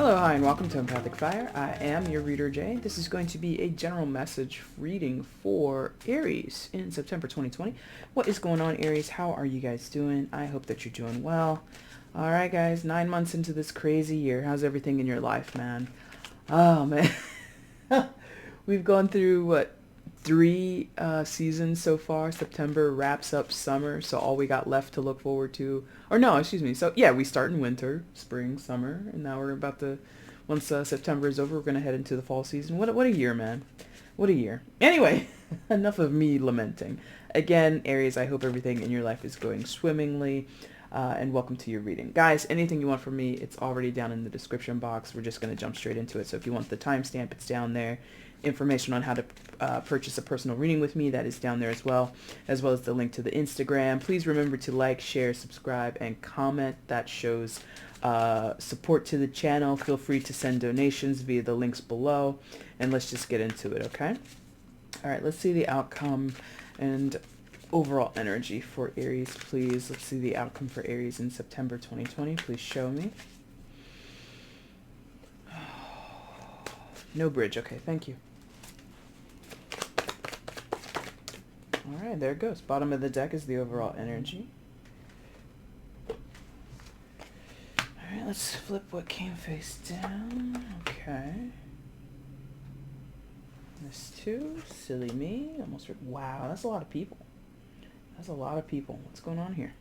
Hello, hi, and welcome to EmpathicFire. I am your reader, Jay. This is going to be a general message reading for Aries in September 2020. What is going on, Aries? How are you guys doing? I hope that you're doing well. All right, guys, 9 months into this crazy year. How's everything in your life, man? Oh, man. We've gone through, what, 3 seasons so far. September wraps up summer, so all we got left to look forward to, or no, excuse me. So yeah, we start in winter, spring, summer, and now we're about to, once September is over, we're gonna head into the fall season. What a year, man. What a year. Anyway, enough of me lamenting. Again, Aries, I hope everything in your life is going swimmingly. And welcome to your reading. Guys, anything you want from me, it's already down in the description box. We're just going to jump straight into it. So if you want the timestamp, it's down there. Information on how to purchase a personal reading with me, that is down there as well as the link to the Instagram. Please remember to like, share, subscribe, and comment. That shows support to the channel. Feel free to send donations via the links below. And let's just get into it, okay? All right, let's see the outcome and overall energy for Aries, please. Let's see the outcome for Aries in September 2020. Please show me. No bridge. Okay, thank you. All right, there it goes. Bottom of the deck is the overall energy. All right, let's flip what came face down. Okay. This too. Silly me. Almost. Wow, that's a lot of people. That's a lot of people. What's going on here?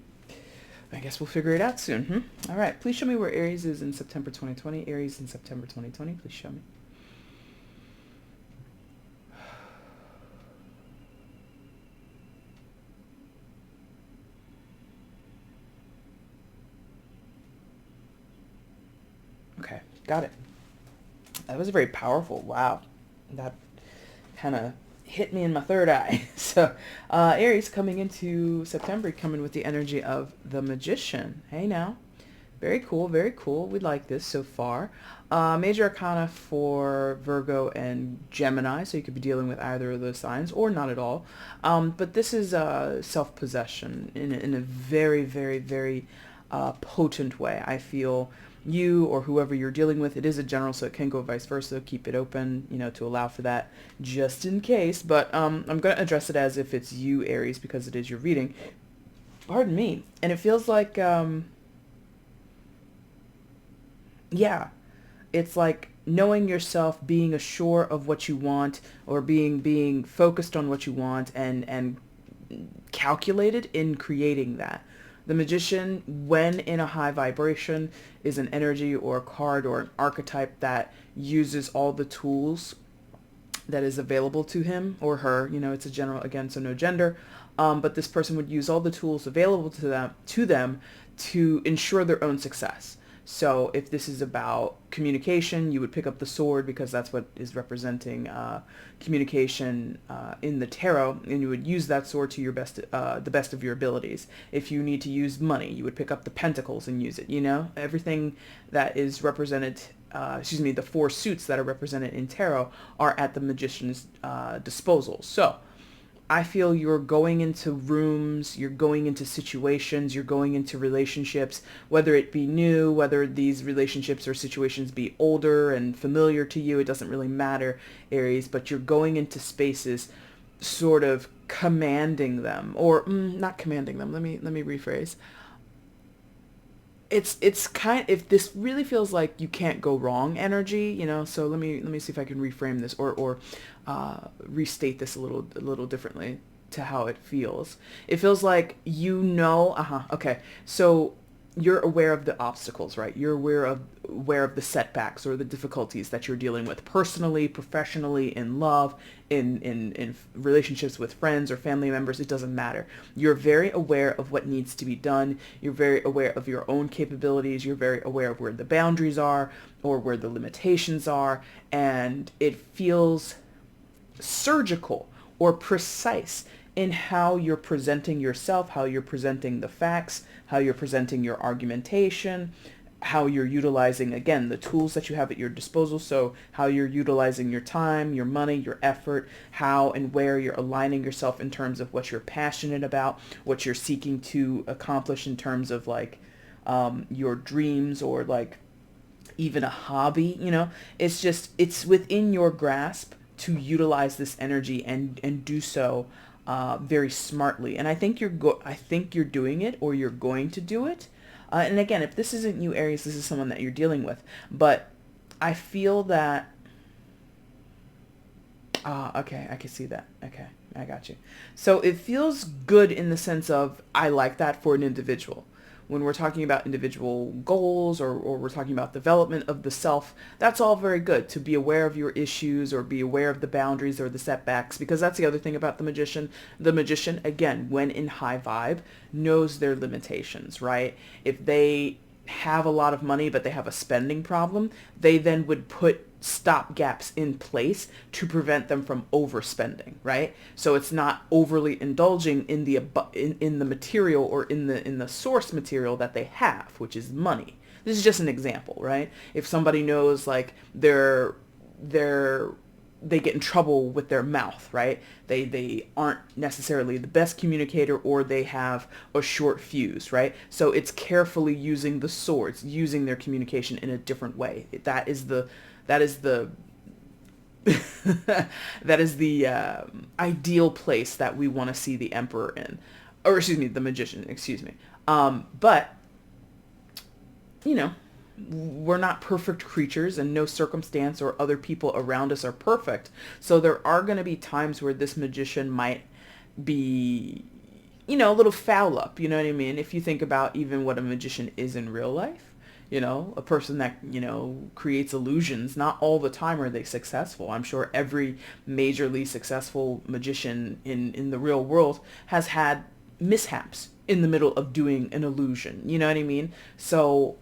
I guess we'll figure it out soon. All right. Please show me where Aries is in September 2020. Aries in September 2020. Please show me. Okay. Got it. That was very powerful. Wow. That kind of hit me in my third eye. So Aries coming into September, coming with the energy of the Magician. Hey now. Very cool, very cool. We like this so far. Major Arcana for Virgo and Gemini, so you could be dealing with either of those signs or not at all. But this is self-possession in a very, very, very potent way. I feel you or whoever you're dealing with, it is a general, so it can go vice versa. Keep it open, to allow for that just in case. But I'm going to address it as if it's you, Aries, because it is your reading. Pardon me. And it feels like, yeah, it's like knowing yourself, being assured of what you want, or being focused on what you want and calculated in creating that. The Magician, when in a high vibration, is an energy or a card or an archetype that uses all the tools that is available to him or her. It's a general, again, so no gender. But this person would use all the tools available to them to ensure their own success. So if this is about communication, you would pick up the sword because that's what is representing communication in the tarot, and you would use that sword to your best, the best of your abilities. If you need to use money, you would pick up the pentacles and use it. Everything that is represented, the 4 suits that are represented in tarot are at the Magician's disposal. So I feel you're going into rooms, you're going into situations, you're going into relationships, whether it be new, whether these relationships or situations be older and familiar to you, it doesn't really matter, Aries, but you're going into spaces sort of commanding them, or not commanding them. Let me rephrase. It's kind, if this really feels like you can't go wrong energy, so let me see if I can reframe this or restate this a little differently to how it feels. It feels like okay. So you're aware of the obstacles, right? You're aware of the setbacks or the difficulties that you're dealing with personally, professionally, in love, in relationships with friends or family members. It doesn't matter. You're very aware of what needs to be done. You're very aware of your own capabilities. You're very aware of where the boundaries are or where the limitations are. And it feels surgical or precise in how you're presenting yourself, how you're presenting the facts, how you're presenting your argumentation, how you're utilizing, again, the tools that you have at your disposal. So how you're utilizing your time, your money, your effort, how and where you're aligning yourself in terms of what you're passionate about, what you're seeking to accomplish in terms of like your dreams or like even a hobby, it's within your grasp to utilize this energy and do so very smartly. And I think you're doing it, or you're going to do it. And again, if this isn't you, Aries, this is someone that you're dealing with. But I feel that, okay, I can see that. Okay, I got you. So it feels good in the sense of, I like that for an individual. When we're talking about individual goals, or we're talking about development of the self, that's all very good to be aware of your issues or be aware of the boundaries or the setbacks, because that's the other thing about the magician. The magician, again, when in high vibe, knows their limitations, right? If they have a lot of money but they have a spending problem, they then would put stop gaps in place to prevent them from overspending, right? So it's not overly indulging in the material, or in the source material that they have, which is money. This is just an example, right? If somebody knows, like, they get in trouble with their mouth, right? They aren't necessarily the best communicator, or they have a short fuse, right? So it's carefully using the swords, using their communication in a different way. That is the that is the ideal place that we want to see the emperor in, or excuse me, the magician, excuse me. But we're not perfect creatures, and no circumstance or other people around us are perfect. So there are going to be times where this magician might be, a little foul up, you know what I mean? If you think about even what a magician is in real life, a person that, creates illusions, not all the time are they successful. I'm sure every majorly successful magician in the real world has had mishaps in the middle of doing an illusion. You know what I mean? So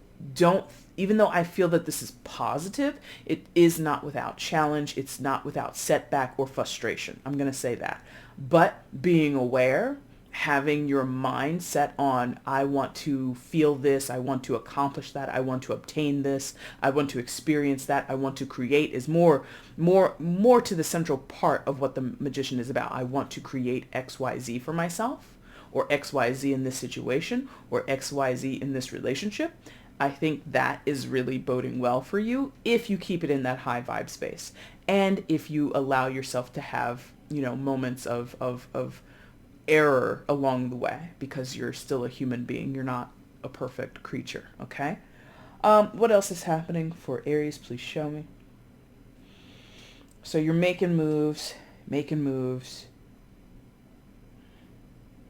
even though I feel that this is positive, it is not without challenge. It's not without setback or frustration. I'm going to say that. But being aware, having your mind set on, I want to feel this, I want to accomplish that, I want to obtain this, I want to experience that, I want to create, is more to the central part of what the magician is about. I want to create XYZ for myself, or XYZ in this situation, or XYZ in this relationship. I think that is really boding well for you if you keep it in that high vibe space, and if you allow yourself to have, moments of error along the way, because you're still a human being. You're not a perfect creature, okay? What else is happening for Aries? Please show me. So you're making moves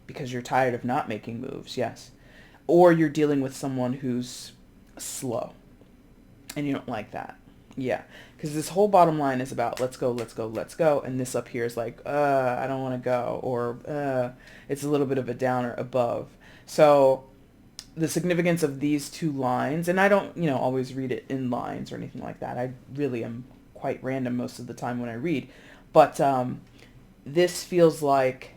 because you're tired of not making moves, yes. Or you're dealing with someone who's slow and you don't like that. Yeah, because this whole bottom line is about let's go, and this up here is like, I don't want to go, or it's a little bit of a downer above. So the significance of these two lines, and I don't, always read it in lines or anything like that. I really am quite random most of the time when I read. But this feels like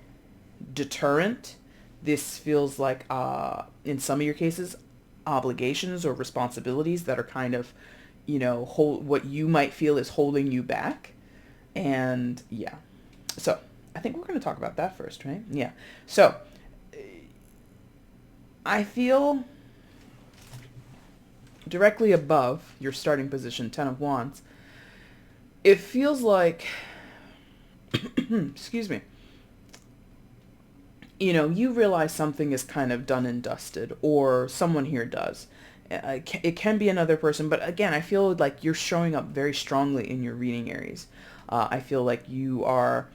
deterrent. This feels like, in some of your cases, obligations or responsibilities that are kind of, what you might feel is holding you back. And yeah, so I think we're going to talk about that first, right? Yeah. So I feel directly above your starting position, 10 of Wands, it feels like, excuse me, you realize something is kind of done and dusted, or someone here does. It can be another person, but again, I feel like you're showing up very strongly in your reading, Aries. I feel like you are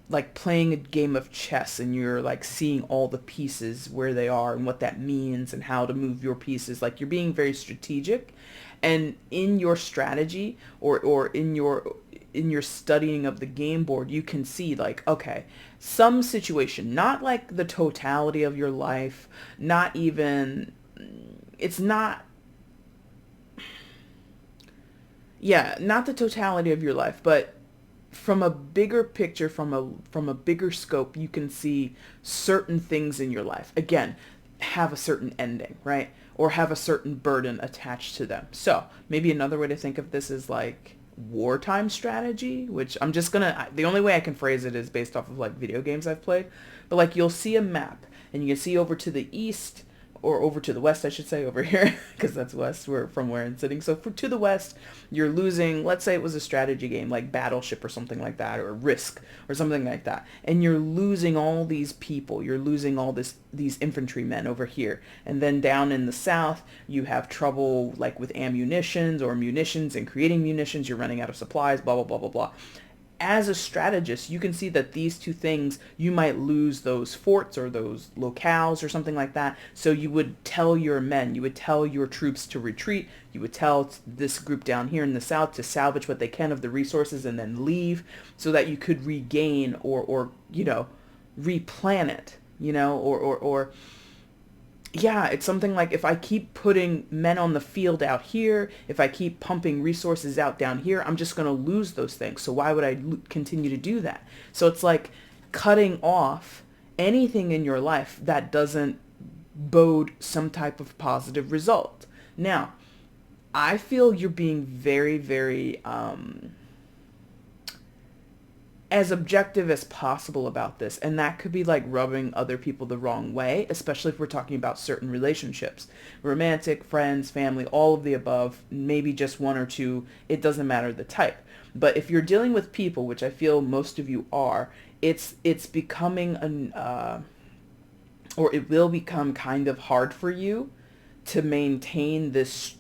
like playing a game of chess, and you're like seeing all the pieces, where they are and what that means and how to move your pieces. Like, you're being very strategic, and in your strategy, or in your studying of the game board, you can see like, okay, some situation, not like the totality of your life, not even, it's not, yeah, not the totality of your life, but from a bigger picture, from a bigger scope, you can see certain things in your life, again, have a certain ending, right? Or have a certain burden attached to them. So maybe another way to think of this is like wartime strategy, which the only way I can phrase it is based off of like video games I've played. But like, you'll see a map, and you can see over to the east or over to the west, I should say, over here, because that's west, where I'm sitting. So to the west, you're losing, let's say it was a strategy game like Battleship or something like that, or Risk or something like that, and you're losing all these people, you're losing all these infantrymen over here. And then down in the south, you have trouble like with ammunitions or munitions and creating munitions, you're running out of supplies, blah, blah, blah, blah, blah. As a strategist, you can see that these two things, you might lose those forts or those locales or something like that. So you would tell your men, you would tell your troops to retreat. You would tell this group down here in the south to salvage what they can of the resources and then leave, so that you could regain or replan it, or yeah, it's something like, if I keep putting men on the field out here, if I keep pumping resources out down here, I'm just going to lose those things. So why would I continue to do that? So it's like cutting off anything in your life that doesn't bode some type of positive result. Now, I feel you're being very, very as objective as possible about this, and that could be like rubbing other people the wrong way, especially if we're talking about certain relationships, romantic, friends, family, all of the above, maybe just one or two, it doesn't matter the type. But if you're dealing with people, which I feel most of you are, it's becoming or it will become kind of hard for you to maintain this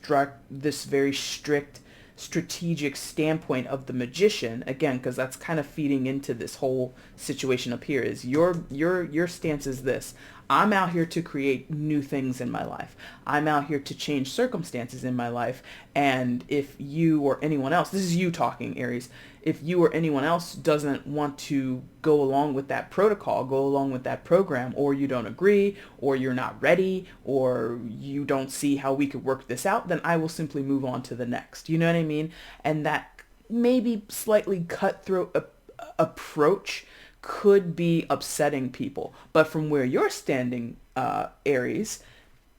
very strict strategic standpoint of the magician, again, because that's kind of feeding into this whole situation up here. Is your stance is this: I'm out here to create new things in my life. I'm out here to change circumstances in my life. And if you or anyone else, this is you talking, Aries, if you or anyone else doesn't want to go along with that protocol, go along with that program, or you don't agree, or you're not ready, or you don't see how we could work this out, then I will simply move on to the next. You know what I mean? And that maybe slightly cutthroat approach could be upsetting people. But from where you're standing, Aries,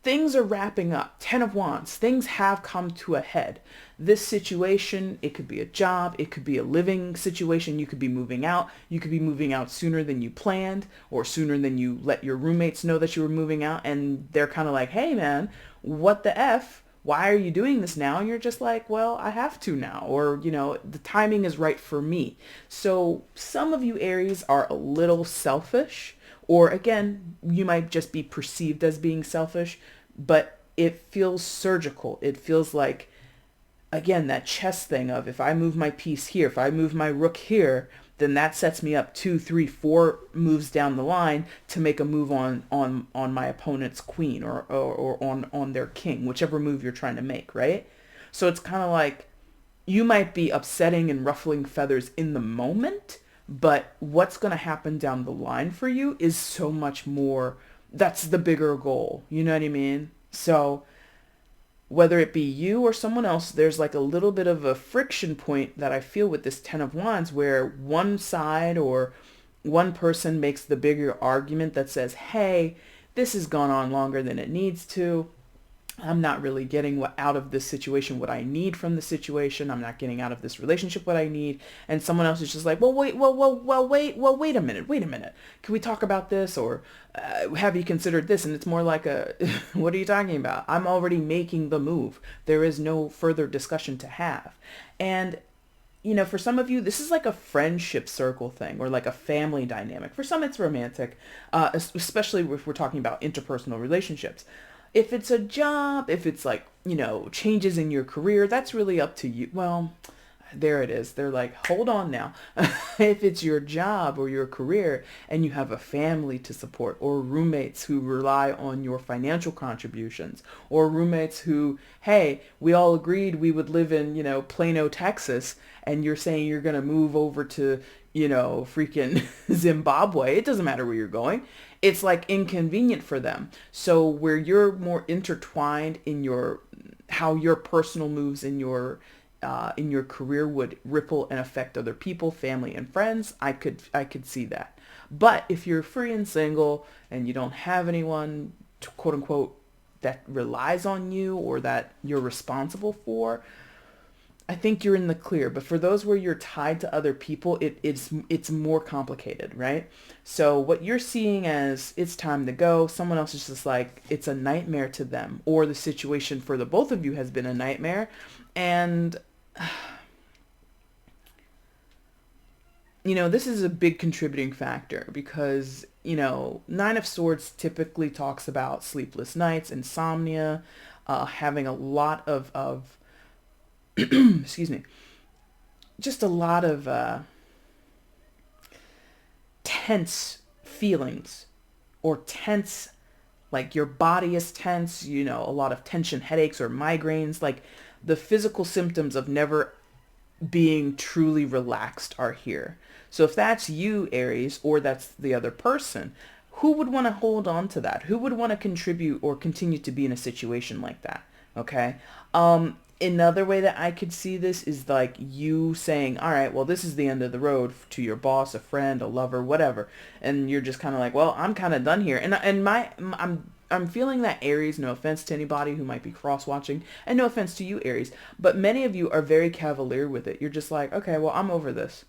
things are wrapping up. 10 of Wands. Things have come to a head. This situation, it could be a job, it could be a living situation, you could be moving out, you could be moving out sooner than you planned, or sooner than you let your roommates know that you were moving out, and they're kind of like, hey man, what the F? Why are you doing this now? And you're just like, well, I have to now, or, the timing is right for me. So some of you Aries are a little selfish, or again, you might just be perceived as being selfish, but it feels surgical. It feels like, again, that chess thing of, if I move my piece here, if I move my rook here, then that sets me up 2, 3, 4 moves down the line to make a move on my opponent's queen, or on their king, whichever move you're trying to make, right? So it's kind of like, you might be upsetting and ruffling feathers in the moment, but what's going to happen down the line for you is so much more. That's the bigger goal. You know what I mean? So whether it be you or someone else, there's like a little bit of a friction point that I feel with this 10 of Wands, where one side or one person makes the bigger argument that says, hey, this has gone on longer than it needs to. I'm not really getting out of this situation what I need from the situation. I'm not getting out of this relationship what I need. And someone else is just like, wait a minute. Can we talk about this? Or have you considered this? And it's more like what are you talking about? I'm already making the move. There is no further discussion to have. And for some of you, this is like a friendship circle thing, or like a family dynamic. For some, it's romantic, especially if we're talking about interpersonal relationships. If it's a job, if it's like, changes in your career, that's really up to you. Well, there it is. They're like, hold on now. If it's your job or your career and you have a family to support, or roommates who rely on your financial contributions, or roommates who, hey, we all agreed we would live in, Plano, Texas, and you're saying you're going to move over to, freaking Zimbabwe. It doesn't matter where you're going. It's like inconvenient for them. So where you're more intertwined in how your personal moves in your career would ripple and affect other people, family and friends, I could see that. But if you're free and single and you don't have anyone to, quote unquote, that relies on you or that you're responsible for, I think you're in the clear. But for those where you're tied to other people, it's more complicated, right? So what you're seeing as it's time to go, someone else is just like it's a nightmare to them, or the situation for the both of you has been a nightmare. And this is a big contributing factor because, Nine of Swords typically talks about sleepless nights, insomnia, having a lot of excuse me, just a lot of tense feelings or tense, like your body is tense, a lot of tension, headaches or migraines, like the physical symptoms of never being truly relaxed are here. So if that's you, Aries, or that's the other person, who would want to hold on to that? Who would want to contribute or continue to be in a situation like that? Okay. Another way that I could see this is like you saying, all right, well, this is the end of the road to your boss, a friend, a lover, whatever. And you're just kind of like, well, I'm kind of done here. I'm feeling that Aries, no offense to anybody who might be cross-watching, and no offense to you, Aries, but many of you are very cavalier with it. You're just like, okay, well, I'm over this.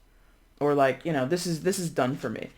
Or like, this is done for me.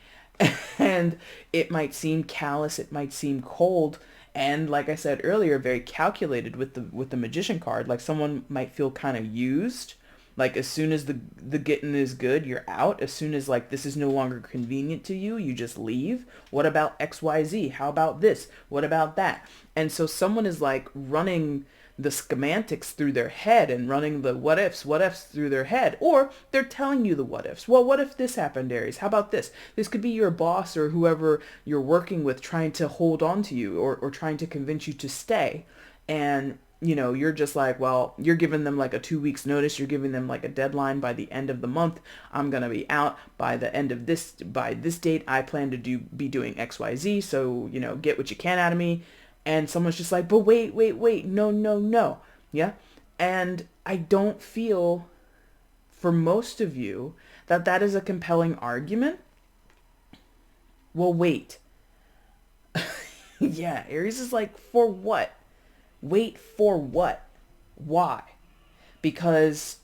And it might seem callous, it might seem cold, and like I said earlier, very calculated with the magician card. Like someone might feel kind of used. Like as soon as the getting is good, you're out. As soon as like this is no longer convenient to you, you just leave. What about XYZ? How about this? What about that? And so someone is like running the schematics through their head and running the what ifs through their head, or they're telling you the what ifs. Well, what if this happened, Aries? How about this? This could be your boss or whoever you're working with trying to hold on to you or trying to convince you to stay. And you're just like, well, you're giving them like a 2 weeks notice. You're giving them like a deadline by the end of the month. I'm going to be out by the end of by this date. I plan to be doing XYZ. So, get what you can out of me. And someone's just like, but wait, no, no, no. Yeah. And I don't feel for most of you that is a compelling argument. Well, wait. Yeah. Aries is like, for what? Wait for what? Why? Because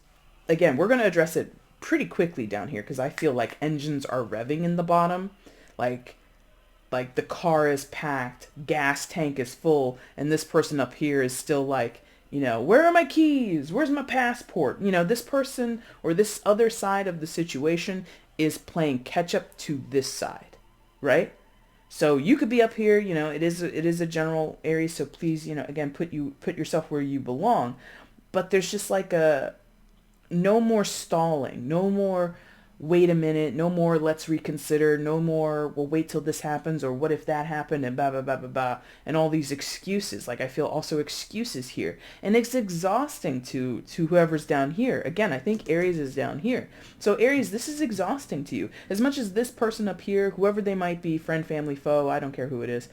again, we're going to address it pretty quickly down here because I feel like engines are revving in the bottom. Like the car is packed, gas tank is full, and this person up here is still like, where are my keys? Where's my passport? This person or this other side of the situation is playing catch up to this side, right? So you could be up here, it is a general area, so please, again, put yourself where you belong. But there's just like no more stalling, no more wait a minute, no more let's reconsider, no more we'll wait till this happens or what if that happened and blah blah blah blah blah and all these excuses. Like I feel also excuses here. And it's exhausting to whoever's down here. Again, I think Aries is down here. So Aries, this is exhausting to you. As much as this person up here, whoever they might be, friend, family, foe, I don't care who it is,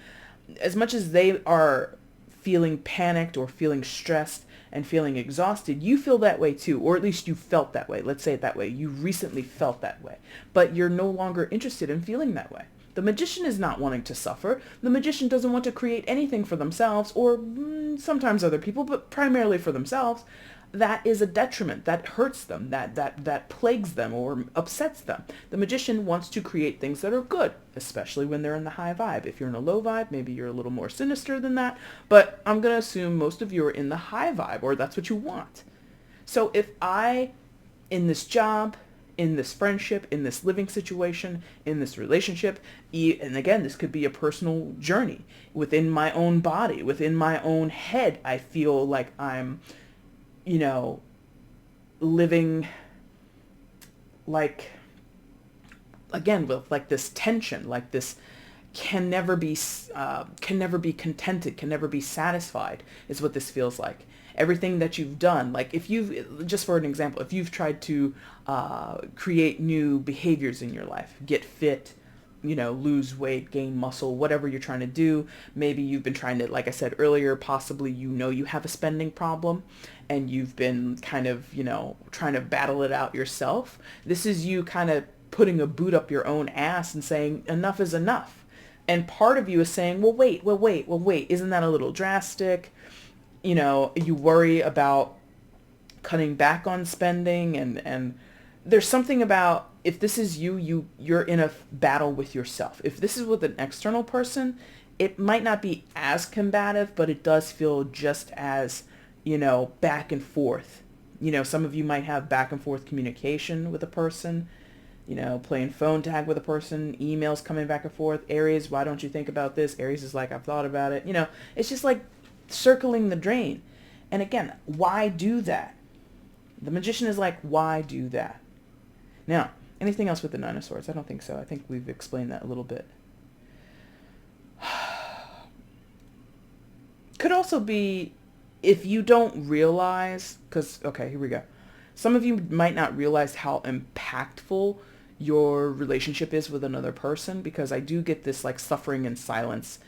as much as they are feeling panicked or feeling stressed and feeling exhausted, you feel that way too, or at least you felt that way. Let's say it that way. You recently felt that way, but you're no longer interested in feeling that way. The magician is not wanting to suffer. The magician doesn't want to create anything for themselves or sometimes other people, but primarily for themselves. That is a detriment, that hurts them, that plagues them or upsets them. The magician wants to create things that are good, especially when they're in the high vibe. If you're in a low vibe, maybe you're a little more sinister than that, but I'm going to assume most of you are in the high vibe, or that's what you want. So if I, in this job, in this friendship, in this living situation, in this relationship, and again, this could be a personal journey within my own body, within my own head, I feel like I'm living like, again, with like this tension, like this can never be contented, can never be satisfied is what this feels like. Everything that you've done, like if you've, just for an example, if you've tried to create new behaviors in your life, get fit, lose weight, gain muscle, whatever you're trying to do. Maybe you've been trying to, like I said earlier, possibly you have a spending problem and you've been kind of, trying to battle it out yourself. This is you kind of putting a boot up your own ass and saying enough is enough. And part of you is saying, well, wait, isn't that a little drastic? You worry about cutting back on spending, and there's something about, if this is you're in a battle with yourself. If this is with an external person, it might not be as combative, but it does feel just as, back and forth. Some of you might have back and forth communication with a person, playing phone tag with a person, emails coming back and forth. Aries, why don't you think about this? Aries is like, I've thought about it. It's just like circling the drain. And again, why do that? The Magician is like, why do that? Now, anything else with the Nine of Swords? I don't think so. I think we've explained that a little bit. Could also be, if you don't realize, because, okay, here we go. Some of you might not realize how impactful your relationship is with another person, because I do get this like suffering in silence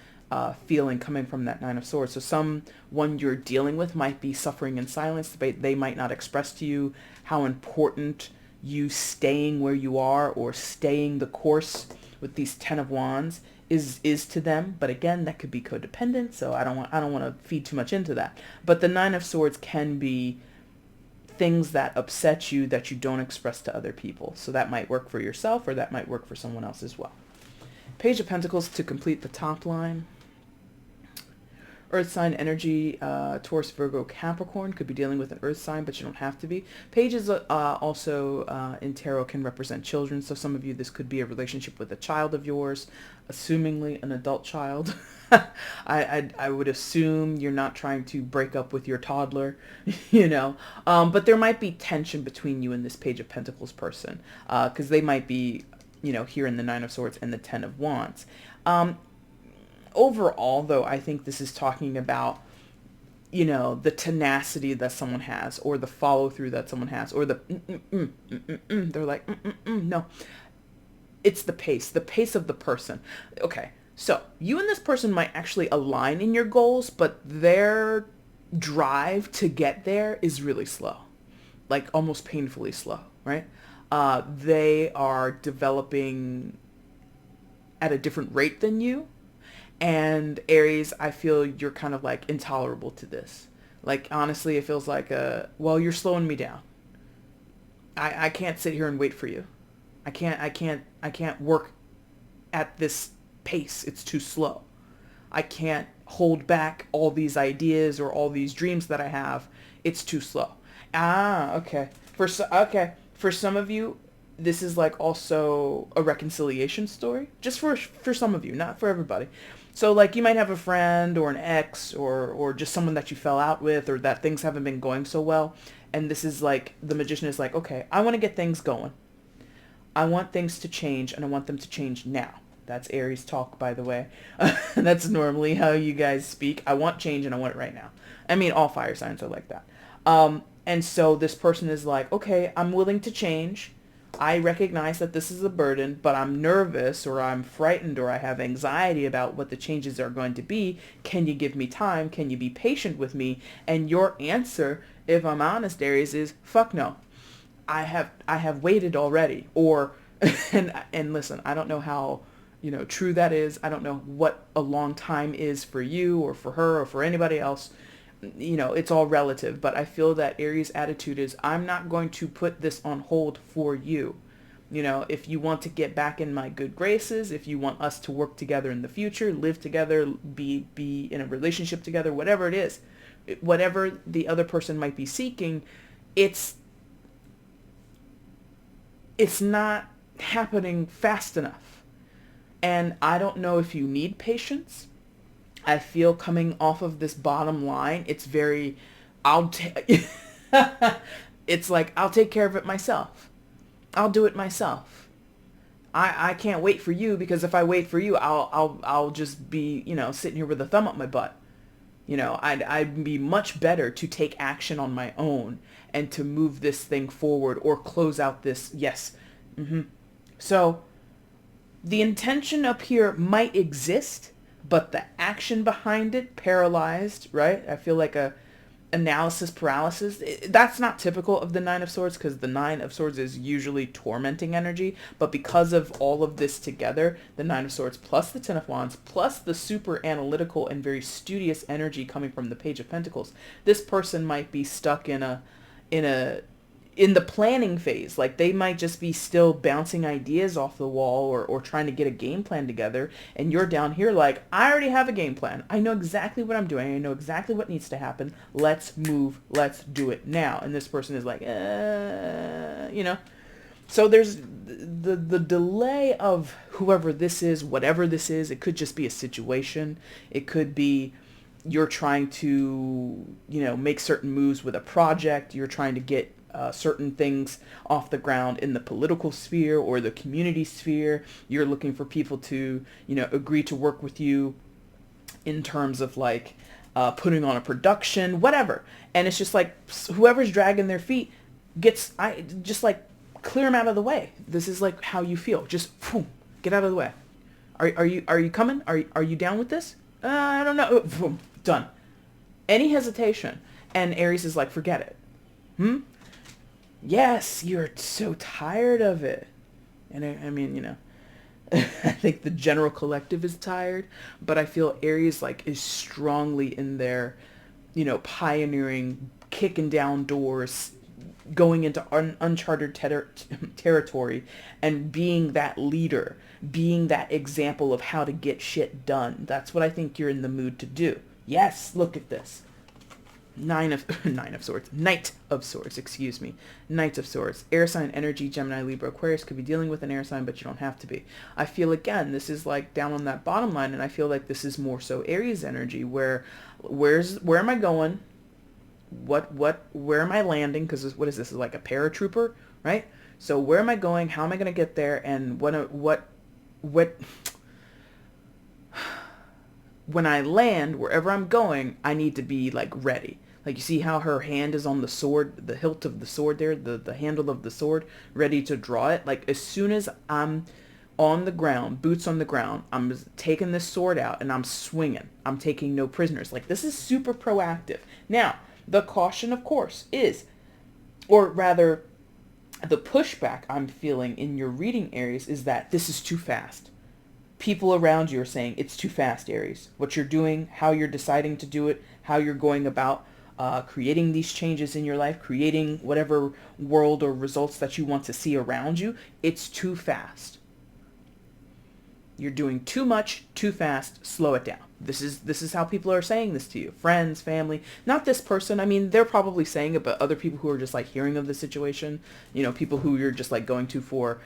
feeling coming from that Nine of Swords. So someone you're dealing with might be suffering in silence. They might not express to you how important you staying where you are or staying the course with these Ten of Wands is to them. But again, that could be codependent, so I don't want to feed too much into that. But the Nine of Swords can be things that upset you that you don't express to other people. So that might work for yourself, or that might work for someone else as well. Page of Pentacles to complete the top line. Earth sign energy, Taurus, Virgo, Capricorn. Could be dealing with an earth sign, but you don't have to be. Pages also in tarot can represent children. So some of you, this could be a relationship with a child of yours, assumingly an adult child. I would assume you're not trying to break up with your toddler, but there might be tension between you and this Page of Pentacles person, because they might be, here in the Nine of Swords and the Ten of Wands. Overall, though, I think this is talking about, the tenacity that someone has, or the follow through that someone has, or the they're like, no. It's the pace of the person. Okay, so you and this person might actually align in your goals, but their drive to get there is really slow, like almost painfully slow, right? They are developing at a different rate than you. And Aries, I feel you're kind of like intolerable to this. Like, honestly, it feels like, well, you're slowing me down. I can't sit here and wait for you. I can't work at this pace. It's too slow. I can't hold back all these ideas or all these dreams that I have. It's too slow. Okay. For some of you, this is like also a reconciliation story. Just for some of you, not for everybody. So like you might have a friend or an ex or just someone that you fell out with, or that things haven't been going so well. And this is like, the Magician is like, okay, I want to get things going. I want things to change, and I want them to change now. That's Aries talk, by the way. That's normally how you guys speak. I want change and I want it right now. I mean, all fire signs are like that. And so this person is like, okay, I'm willing to change. I recognize that this is a burden, but I'm nervous, or I'm frightened, or I have anxiety about what the changes are going to be. Can you give me time? Can you be patient with me? And your answer, if I'm honest, Aries, is fuck no. I have waited already. Or, and listen, I don't know how, true that is. I don't know what a long time is for you or for her or for anybody else. It's all relative, but I feel that Aries' attitude is, I'm not going to put this on hold for you. If you want to get back in my good graces, if you want us to work together in the future, live together, be in a relationship together, whatever it is, whatever the other person might be seeking, it's not happening fast enough. And I don't know if you need patience. I feel coming off of this bottom line, it's very, it's like, I'll take care of it myself. I'll do it myself. I can't wait for you, because if I wait for you, I'll just be, sitting here with a thumb up my butt. I'd be much better to take action on my own and to move this thing forward or close out this. Yes. So the intention up here might exist, but the action behind it, paralyzed, right? I feel like a analysis paralysis. That's not typical of the Nine of Swords, because the Nine of Swords is usually tormenting energy. But because of all of this together, the Nine of Swords plus the Ten of Wands plus the super analytical and very studious energy coming from the Page of Pentacles, this person might be stuck in a in a in the planning phase. Like they might just be still bouncing ideas off the wall, or trying to get a game plan together. And you're down here like, I already have a game plan. I know exactly what I'm doing. I know exactly what needs to happen. Let's move. Let's do it now. And this person is like, you know. So there's the delay of whoever this is, whatever this is. It could just be a situation. It could be you're trying to, make certain moves with a project. You're trying to get certain things off the ground in the political sphere or the community sphere. You're looking for people to, agree to work with you in terms of like putting on a production, whatever. And it's just like whoever's dragging their feet just like clear them out of the way. This is like how you feel. Just get out of the way. Are you coming? Are you down with this? I don't know. Boom, done. Any hesitation, and Aries is like, forget it. Yes, you're so tired of it. And I mean, I think the general collective is tired, but I feel Aries like is strongly in there, pioneering, kicking down doors, going into uncharted territory, and being that leader, being that example of how to get shit done. That's what I think you're in the mood to do. Yes, look at this. Knight of Swords, excuse me. Knight of Swords. Air sign energy, Gemini, Libra, Aquarius. Could be dealing with an air sign, but you don't have to be. I feel, again, this is like down on that bottom line, and I feel like this is more so Aries energy, where am I going? Where am I landing? Because what is this? Like a paratrooper, right? So where am I going? How am I going to get there? And what when I land, wherever I'm going, I need to be like ready. Like, you see how her hand is on the sword, the hilt of the sword there, the handle of the sword, ready to draw it. Like, as soon as I'm on the ground, boots on the ground, I'm taking this sword out and I'm swinging. I'm taking no prisoners. Like, this is super proactive. Now, the caution, of course, is, or rather, the pushback I'm feeling in your reading, Aries, is that this is too fast. People around you are saying it's too fast, Aries. What you're doing, how you're deciding to do it, how you're going about creating these changes in your life, creating whatever world or results that you want to see around you, it's too fast. You're doing too much, too fast, slow it down. This is how people are saying this to you. Friends, family, not this person. I mean, they're probably saying it, but other people who are just like hearing of the situation, people who you're just like going to for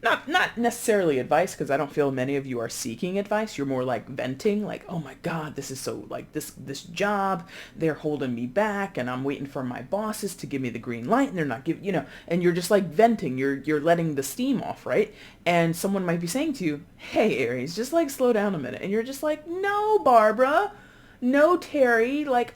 not necessarily advice, because I don't feel many of you are seeking advice. You're more like venting, like, oh my God, this is so, like, this job, they're holding me back, and I'm waiting for my bosses to give me the green light, and they're not giving, and you're just like venting, you're letting the steam off, right? And someone might be saying to you, hey, Aries, just like slow down a minute. And you're just like, no, Barbara, no, Terry, like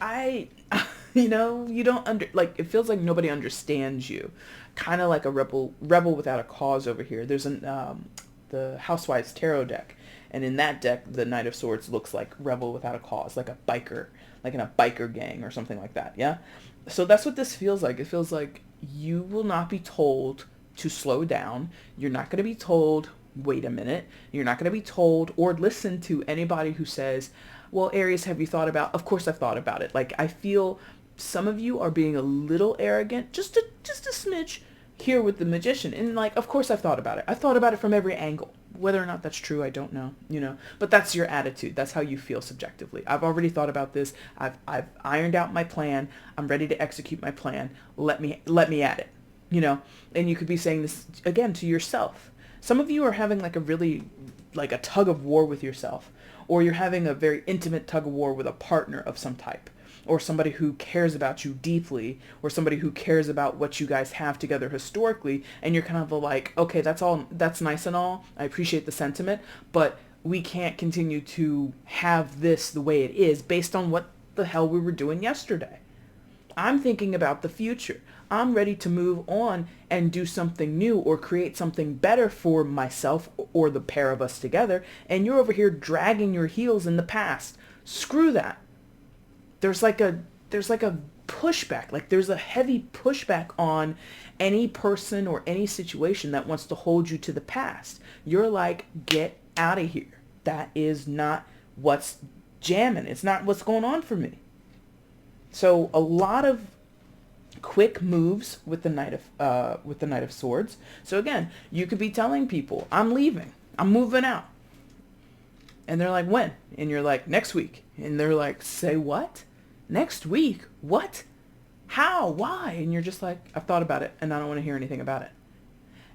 you don't like, it feels like nobody understands you. Kind of like a rebel without a cause over here. There's the Housewives Tarot deck, and in that deck, the Knight of Swords looks like rebel without a cause, like a biker, like in a biker gang or something like that. Yeah. So that's what this feels like. It feels like you will not be told to slow down. You're not going to be told, wait a minute. You're not going to be told or listen to anybody who says, well, Aries, have you thought about? Of course I've thought about it. Like, I feel some of you are being a little arrogant, just a smidge here with the Magician. And like, of course I've thought about it. I've thought about it from every angle. Whether or not that's true, I don't know, but that's your attitude. That's how you feel subjectively. I've already thought about this. I've ironed out my plan. I'm ready to execute my plan. Let me at it, and you could be saying this again to yourself. Some of you are having like a really, like a tug of war with yourself, or you're having a very intimate tug of war with a partner of some type, or somebody who cares about you deeply, or somebody who cares about what you guys have together historically, and you're kind of like, okay, that's nice and all, I appreciate the sentiment, but we can't continue to have this the way it is based on what the hell we were doing yesterday. I'm thinking about the future. I'm ready to move on and do something new or create something better for myself or the pair of us together, and you're over here dragging your heels in the past. Screw that. There's like a pushback, like there's a heavy pushback on any person or any situation that wants to hold you to the past. You're like, get out of here. That is not what's jamming. It's not what's going on for me. So a lot of quick moves with the Knight of Swords. So again, you could be telling people, I'm leaving, I'm moving out. And they're like, when? And you're like, next week. And they're like, say what? Next week? What? How? Why? And you're just like, I've thought about it and I don't want to hear anything about it.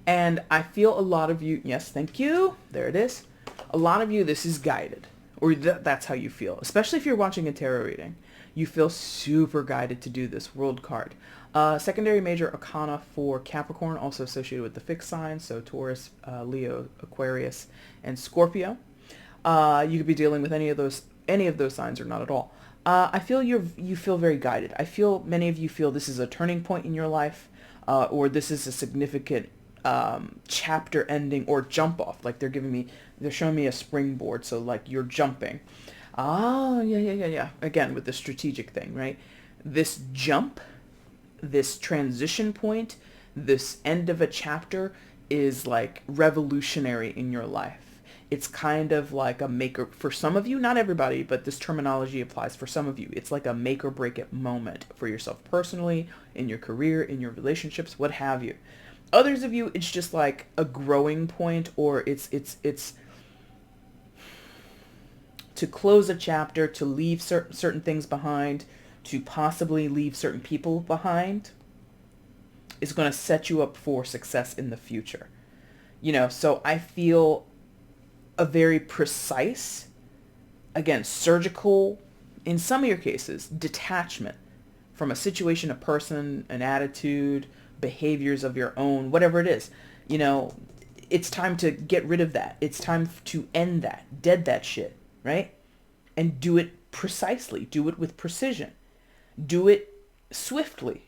And I feel a lot of you, yes, thank you. There it is. A lot of you, this is guided, or that's how you feel. Especially if you're watching a tarot reading, you feel super guided to do this World card. Secondary major arcana for Capricorn, also associated with the fixed signs. So Taurus, Leo, Aquarius, and Scorpio. You could be dealing with any of those signs or not at all. I feel you feel very guided. I feel many of you feel this is a turning point in your life, or this is a significant chapter ending or jump off. Like they're showing me a springboard. So like you're jumping. Oh, yeah. Again, with the strategic thing, right? This jump, this transition point, this end of a chapter is like revolutionary in your life. It's kind of like a make or, for some of you, not everybody, but this terminology applies for some of you. It's like a make or break it moment for yourself personally, in your career, in your relationships, what have you. Others of you, it's just like a growing point, or it's to close a chapter, to leave certain things behind, to possibly leave certain people behind, is going to set you up for success in the future. So I feel a very precise, again, surgical, in some of your cases, detachment from a situation, a person, an attitude, behaviors of your own, whatever it is. It's time to get rid of that. It's time to end that, dead that shit, right? And do it precisely. Do it with precision. Do it swiftly,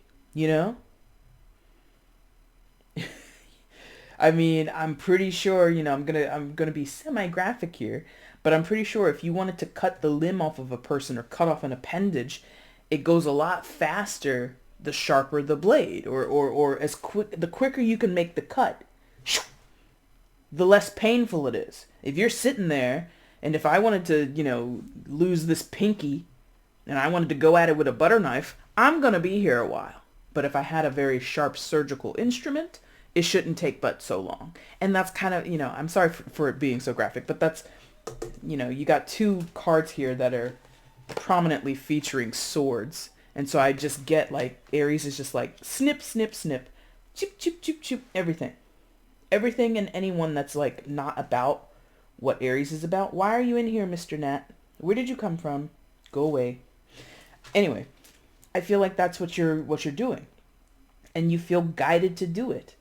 I mean, I'm pretty sure, I'm gonna be semi-graphic here, but I'm pretty sure if you wanted to cut the limb off of a person or cut off an appendage, it goes a lot faster the sharper the blade, or as quick, the quicker you can make the cut, the less painful it is. If you're sitting there, and if I wanted to, lose this pinky, and I wanted to go at it with a butter knife, I'm gonna be here a while. But if I had a very sharp surgical instrument, it shouldn't take but so long. And that's kind of, I'm sorry for it being so graphic, but that's, you got two cards here that are prominently featuring swords. And so I just get like, Aries is just like, snip, snip, snip, chip, chip, chip, chip, everything. Everything and anyone that's like not about what Aries is about. Why are you in here, Mr. Nat? Where did you come from? Go away. Anyway, I feel like that's what you're doing. And you feel guided to do it.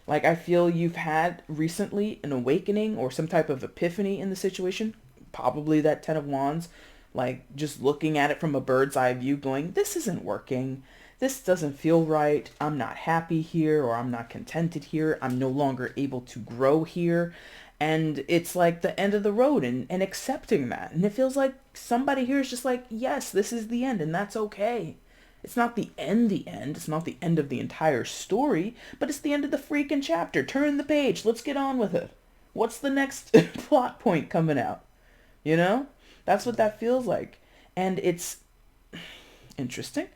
Like, I feel you've had recently an awakening or some type of epiphany in the situation. Probably that 10 of Wands. Like, just looking at it from a bird's eye view going, this isn't working. This doesn't feel right. I'm not happy here, or I'm not contented here. I'm no longer able to grow here. And it's like the end of the road, and accepting that. And it feels like somebody here is just like, yes, this is the end, and that's okay. It's not the end. It's not the end of the entire story, but it's the end of the freaking chapter. Turn the page. Let's get on with it. What's the next plot point coming out? That's what that feels like. And it's interesting.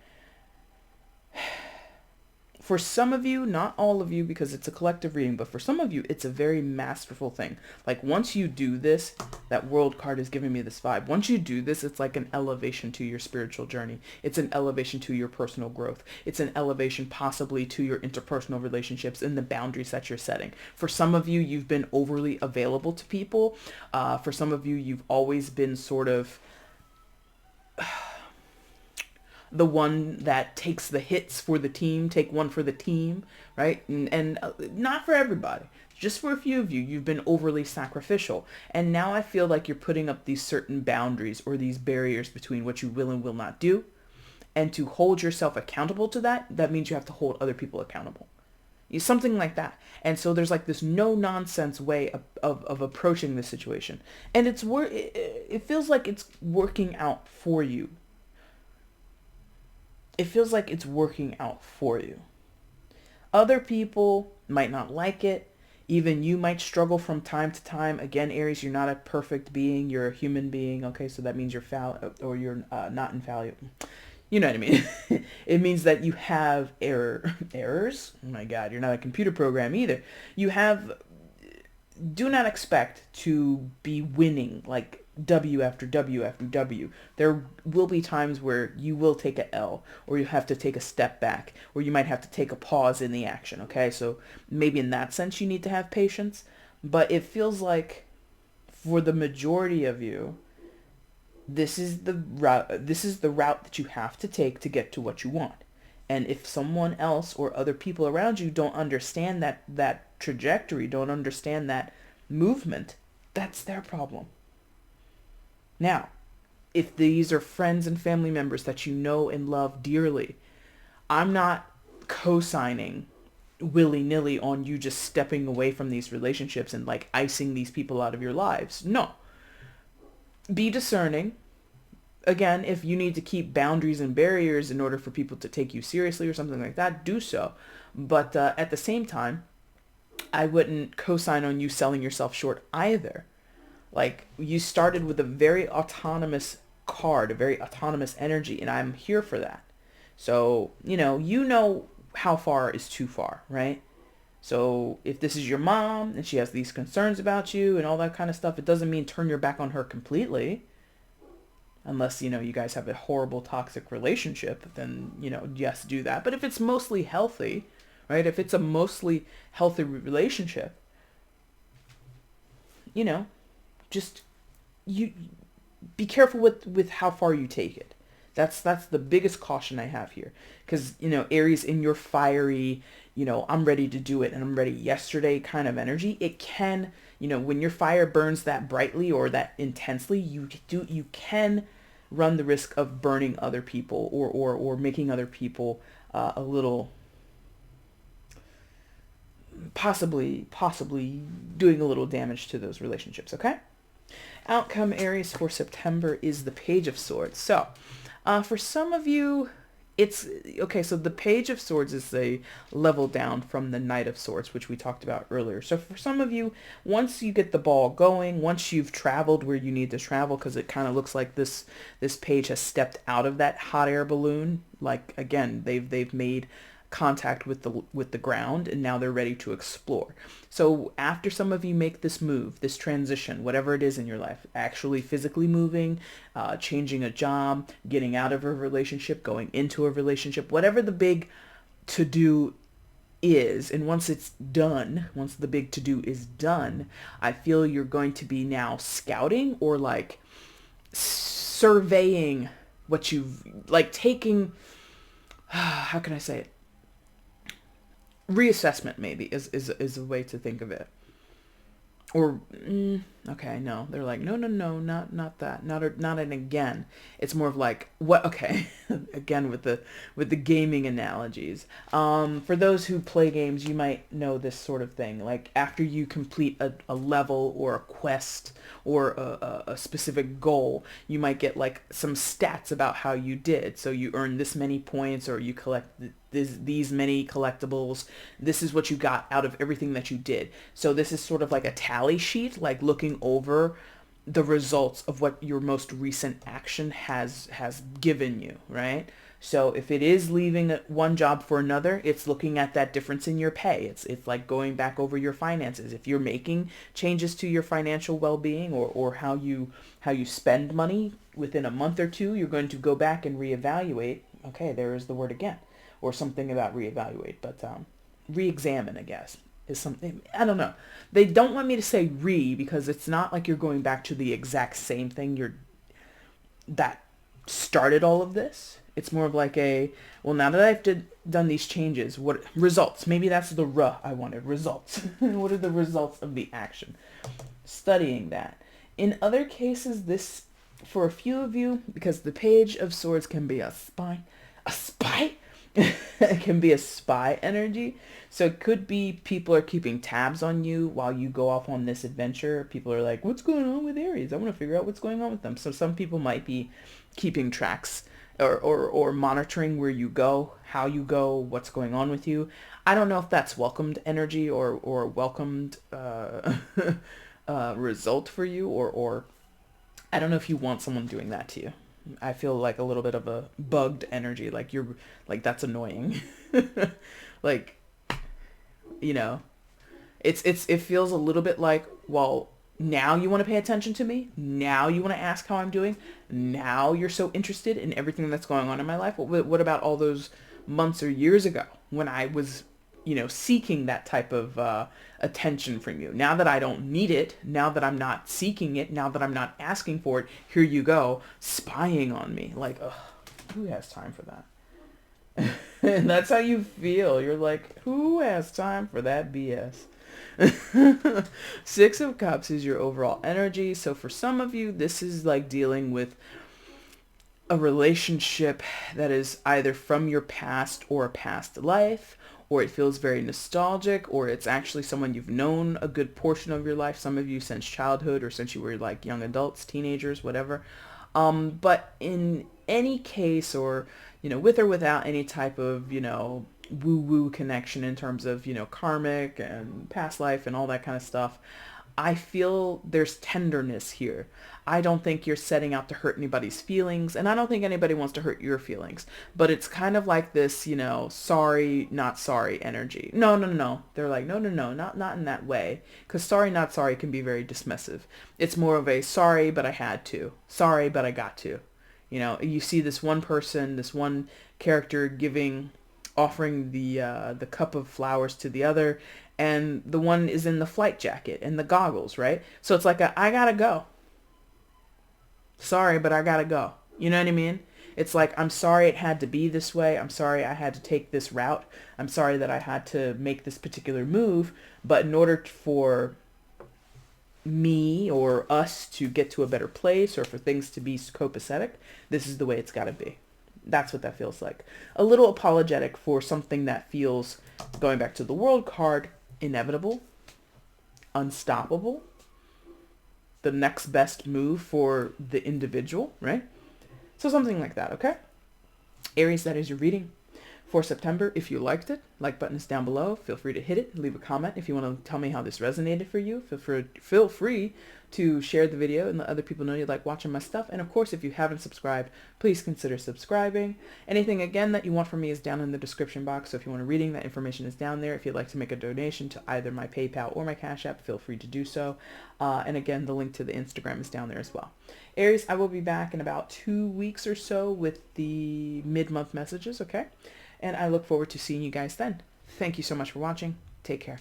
For some of you, not all of you, because it's a collective reading, but for some of you, it's a very masterful thing. Like, once you do this, that world card is giving me this vibe. Once you do this, it's like an elevation to your spiritual journey. It's an elevation to your personal growth. It's an elevation possibly to your interpersonal relationships and the boundaries that you're setting. For some of you, you've been overly available to people. For some of you, you've always been sort of the one that takes the hits for the team, take one for the team, right? And not for everybody. Just for a few of you, you've been overly sacrificial. And now I feel like you're putting up these certain boundaries or these barriers between what you will and will not do. And to hold yourself accountable to that, that means you have to hold other people accountable. Something like that. And so there's like this no-nonsense way of approaching this situation. And it feels like it's working out for you. It feels like it's working out for you. Other people might not like it. Even you might struggle from time to time. Again, Aries, you're not a perfect being. You're a human being. Okay, so that means you're not infallible. You know what I mean? It means that you have errors. Oh my God, you're not a computer program either. You have, do not expect to be winning like W after W after W. There will be times where you will take a L, or you have to take a step back, or you might have to take a pause in the action, okay? So maybe in that sense you need to have patience, but it feels like for the majority of you, this is the route that you have to take to get to what you want. And if someone else or other people around you don't understand that trajectory, don't understand that movement, that's their problem. Now, if these are friends and family members that you know and love dearly, I'm not co-signing willy-nilly on you just stepping away from these relationships and like icing these people out of your lives. No. Be discerning. Again, if you need to keep boundaries and barriers in order for people to take you seriously or something like that, do so. But at the same time, I wouldn't co-sign on you selling yourself short either. Like, you started with a very autonomous card, a very autonomous energy, and I'm here for that. So, you know how far is too far, right? So if this is your mom and she has these concerns about you and all that kind of stuff, it doesn't mean turn your back on her completely. Unless, you guys have a horrible toxic relationship, then, yes, do that. But if it's mostly healthy, right? If it's a mostly healthy relationship, just you be careful with how far you take it. That's the biggest caution I have here. Because, Aries, in your fiery, I'm ready to do it and I'm ready yesterday kind of energy, it can, when your fire burns that brightly or that intensely, you can run the risk of burning other people or making other people a little, possibly doing a little damage to those relationships, okay? Outcome, Aries, for September is the Page of Swords. So, for some of you, it's okay. So the Page of Swords is a level down from the Knight of Swords, which we talked about earlier. So for some of you, once you get the ball going, once you've traveled where you need to travel, because it kind of looks like this page has stepped out of that hot air balloon. Like, again, they've made contact with the ground, and now they're ready to explore. So after some of you make this move, this transition, whatever it is in your life, actually physically moving, changing a job, getting out of a relationship, going into a relationship, whatever the big to-do is, and once it's done, once the big to-do is done, I feel you're going to be now scouting or like surveying what you've, like taking, how can I say it? Reassessment maybe is a way to think of it. Or okay, no, they're like no, not that, not an again. It's more of like what? Okay, again with the gaming analogies. For those who play games, you might know this sort of thing. Like after you complete a level or a quest or a specific goal, you might get like some stats about how you did. So you earn this many points, or you collect these many collectibles. This is what you got out of everything that you did. So this is sort of like a tally sheet, like looking over the results of what your most recent action has given you, right? So if it is leaving one job for another, it's looking at that difference in your pay. It's like going back over your finances. If you're making changes to your financial well-being or how you spend money within a month or two, you're going to go back and reevaluate. Okay, there is the word again. Or something about reevaluate, but re-examine, I guess, is something. I don't know. They don't want me to say because it's not like you're going back to the exact same thing that started all of this. It's more of like now that I've done these changes, what results? Maybe that's the I wanted, results. What are the results of the action? Studying that. In other cases, this, for a few of you, because the Page of Swords can be a spy? It can be a spy energy. So it could be people are keeping tabs on you while you go off on this adventure. People are like, what's going on with Aries? I want to figure out what's going on with them. So some people might be keeping tracks or monitoring where you go, how you go, what's going on with you. I don't know if that's welcomed energy or welcomed result for you, or I don't know if you want someone doing that to you. I feel like a little bit of a bugged energy. Like you're like, that's annoying. Like, you know, it feels a little bit like, well, now you want to pay attention to me. Now you want to ask how I'm doing. Now you're so interested in everything that's going on in my life. What about all those months or years ago when I was, seeking that type of attention from you? Now that I don't need it, now that I'm not seeking it, now that I'm not asking for it, here you go, spying on me. Like, ugh, who has time for that? And that's how you feel. You're like, who has time for that BS? Six of Cups is your overall energy. So for some of you, this is like dealing with a relationship that is either from your past or a past life, or it feels very nostalgic, or it's actually someone you've known a good portion of your life. Some of you since childhood or since you were like young adults, teenagers, whatever. But in any case, or, with or without any type of, woo-woo connection in terms of, karmic and past life and all that kind of stuff, I feel there's tenderness here. I don't think you're setting out to hurt anybody's feelings, and I don't think anybody wants to hurt your feelings. But it's kind of like this, sorry, not sorry energy. No, no, no. They're like, no, no, no, not in that way. Because sorry, not sorry can be very dismissive. It's more of a sorry, but I had to. Sorry, but I got to. You see this one person, this one character offering the cup of flowers to the other, and the one is in the flight jacket and the goggles, right? So it's like I gotta go. Sorry, but I gotta go. You know what I mean? It's like, I'm sorry it had to be this way. I'm sorry I had to take this route. I'm sorry that I had to make this particular move. But in order for me or us to get to a better place, or for things to be copacetic, this is the way it's gotta be. That's what that feels like. A little apologetic for something that feels, going back to the World card, inevitable, unstoppable, the next best move for the individual, right? So something like that, okay? Aries, that is your reading for September. If you liked it, like button is down below. Feel free to hit it. Leave a comment if you want to tell me how this resonated for you. Feel free to share the video and let other people know you like watching my stuff. And of course, if you haven't subscribed, please consider subscribing. Anything, again, that you want from me is down in the description box. So if you want a reading, that information is down there. If you'd like to make a donation to either my PayPal or my Cash App, feel free to do so. And again, the link to the Instagram is down there as well. Aries, I will be back in about 2 weeks or so with the mid-month messages, okay? And I look forward to seeing you guys then. Thank you so much for watching. Take care.